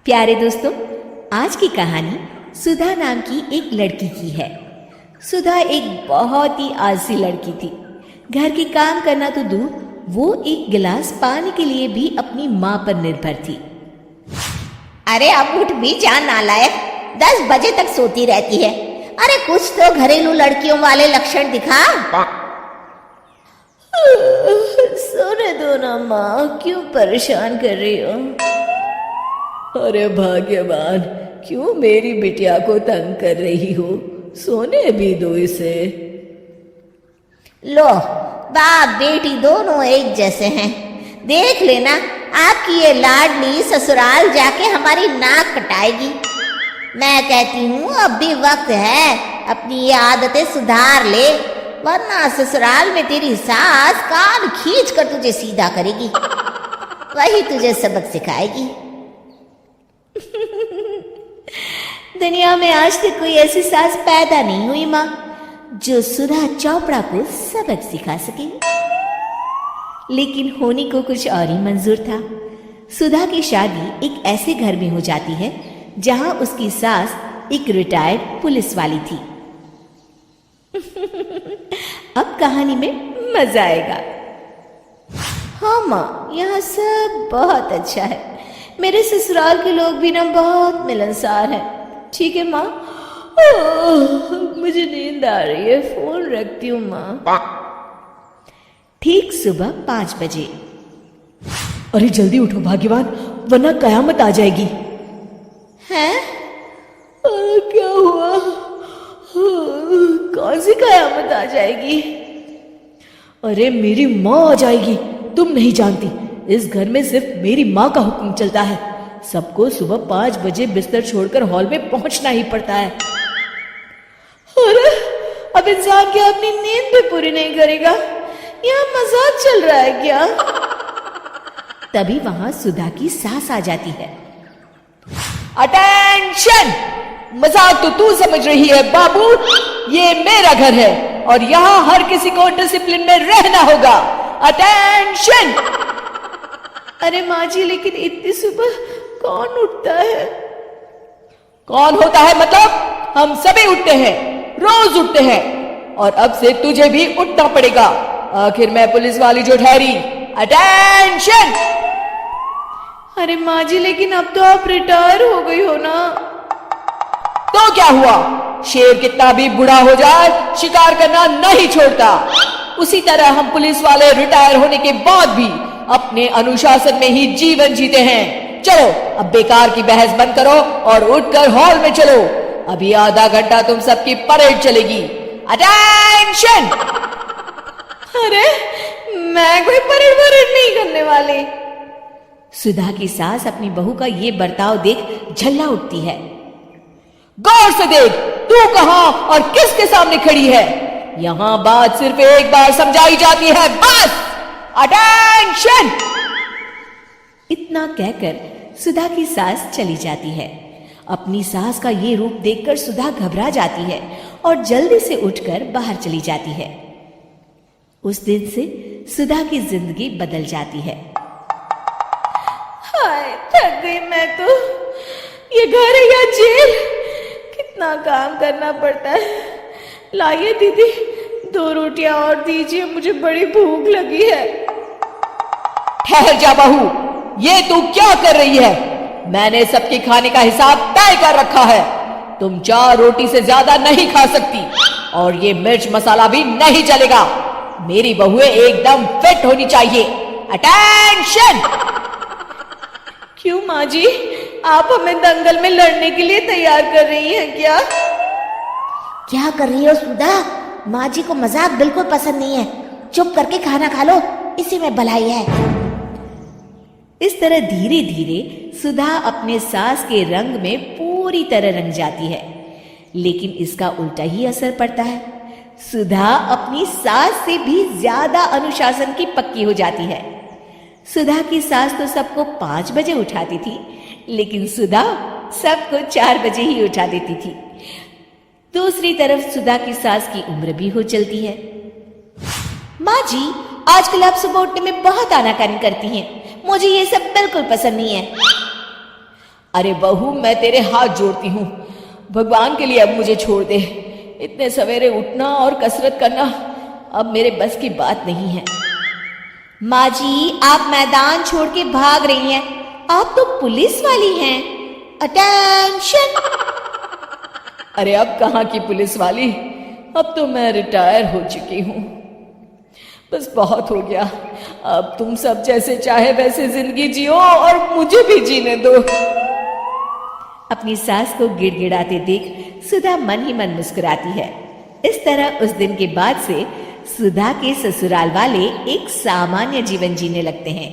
प्यारे दोस्तों, आज की कहानी सुधा नाम की एक लड़की की है। सुधा एक बहुत ही आलसी लड़की थी। घर के काम करना तो दूर, वो एक गिलास पानी के लिए भी अपनी माँ पर निर्भर थी। अरे अब उठ भी जा नालायक, 10 बजे तक सोती रहती है। अरे कुछ तो घरेलू लड़कियों वाले लक्षण दिखा। सोने दो ना माँ, क्यों परेशान कर रही हो? अरे भाग्यवान, क्यों मेरी बिटिया को तंग कर रही हो? सोने भी दो इसे। लो, बाप बेटी दोनों एक जैसे हैं। देख लेना, आपकी ये लाडली ससुराल जाके हमारी नाक कटाएगी। मैं कहती हूँ अब भी वक्त है, अपनी ये आदतें सुधार ले, वरना ससुराल में तेरी सास कान खींच कर तुझे सीधा करेगी। वही तुझे सबक सिखाएगी। दुनिया में आज तक कोई ऐसी सास पैदा नहीं हुई माँ, जो सुधा चोपड़ा को सबक सिखा सके। लेकिन होने को कुछ और ही मंजूर था। सुधा की शादी एक ऐसे घर में हो जाती है जहां उसकी सास एक रिटायर्ड पुलिस वाली थी। अब कहानी में मजा आएगा। हाँ माँ, यहाँ सब बहुत अच्छा है। मेरे ससुराल के लोग भी ना बहुत मिलनसार हैं। ठीक है माँ, मुझे नींद आ रही है, फोन रखती हूँ माँ। ठीक सुबह 5 बजे। अरे जल्दी उठो भाग्यवान, वरना कयामत आ जाएगी। हैं? क्या हुआ? कौन सी कयामत आ जाएगी? अरे मेरी माँ आ जाएगी। तुम नहीं जानती, इस घर में सिर्फ मेरी माँ का हुक्म चलता है। सबको सुबह 5 बजे बिस्तर छोड़कर हॉल में पहुंचना ही पड़ता है। अरे अब इंसान क्या अपनी नींद भी पूरी नहीं करेगा? यहाँ मजाक चल रहा है क्या? तभी वहां सुधा की सास आ जाती है। अटेंशन! मजाक तो तू समझ रही है बाबू, ये मेरा घर है और यहाँ हर किसी को डिसिप्लिन में रहना होगा। अटेंशन! अरे माँ जी, लेकिन इतनी सुबह कौन उठता है? कौन होता है मतलब? हम सभी उठते हैं, रोज उठते हैं, और अब से तुझे भी उठना पड़ेगा। आखिर मैं पुलिस वाली जो ठहरी। अटेंशन! अरे माँ जी, लेकिन अब तो आप रिटायर हो गई हो ना। तो क्या हुआ? शेर कितना भी बूढ़ा हो जाए, शिकार करना नहीं छोड़ता। उसी तरह हम पुलिस वाले रिटायर होने के बाद भी अपने अनुशासन में ही जीवन जीते हैं। चलो अब बेकार की बहस बंद करो और उठकर हॉल में चलो। अभी आधा घंटा तुम सबकी परेड चलेगी। अटेंशन! अरे मैं कोई परेड नहीं करने वाली। सुधा की सास अपनी बहू का ये बर्ताव देख झल्ला उठती है। गौर से देख, तू कहां और किसके सामने खड़ी है? यहां बात सिर्फ एक बार समझाई जाती है, बस। अटेंशन! इतना कहकर सुधा की सास चली जाती है। अपनी सास का ये रूप देखकर सुधा घबरा जाती है और जल्दी से उठकर बाहर चली जाती है। उस दिन से सुधा की जिंदगी बदल जाती है। हाय, थक गई मैं तो। ये घर है या जेल? कितना काम करना पड़ता है। लाइए दीदी, 2 रोटियां और दीजिए, मुझे बड़ी भूख लगी है। ठहर जा बहू, ये तू क्या कर रही है? मैंने सबके खाने का हिसाब तय कर रखा है। तुम 4 रोटी से ज्यादा नहीं खा सकती और ये मिर्च मसाला भी नहीं चलेगा। मेरी बहुएं एकदम फिट होनी चाहिए। अटेंशन! क्यों माँ जी, आप हमें दंगल में लड़ने के लिए तैयार कर रही हैं क्या? क्या कर रही हो सुधा? माँ जी को मजाक बिल्कुल पसंद नहीं है। चुप करके खाना खा लो, इसी में भलाई है। इस तरह धीरे धीरे सुधा अपने सास के रंग में पूरी तरह रंग जाती है, लेकिन इसका उल्टा ही असर पड़ता है। सुधा अपनी सास से भी ज्यादा अनुशासन की पक्की हो जाती है। सुधा की सास तो सबको 5 बजे उठाती थी, लेकिन सुधा सबको 4 बजे ही उठा देती थी। दूसरी तरफ सुधा की सास की उम्र भी हो चलती है। माँ जी, आजकल आप सुबह उठने में बहुत आनाकानी करती हैं। मुझे ये सब बिल्कुल पसंद नहीं है। अरे बहू, मैं तेरे हाथ जोड़ती हूँ, भगवान के लिए अब मुझे छोड़ दे। इतने सवेरे उठना और कसरत करना अब मेरे बस की बात नहीं है। माँ जी, आप मैदान छोड़ के भाग रही हैं। आप तो पुलिस वाली हैं। अटेंशन! अरे अब कहाँ की पुलिस वाली, अब तो मैं रिटायर हो चुकी हूँ। बस बहुत हो गया, अब तुम सब जैसे चाहे वैसे जिंदगी जियो और मुझे भी जीने दो। अपनी सास को गिड़गिड़ाते देख सुधा मन ही मन मुस्कुराती है। इस तरह उस दिन के बाद से सुधा के ससुराल वाले एक सामान्य जीवन जीने लगते हैं।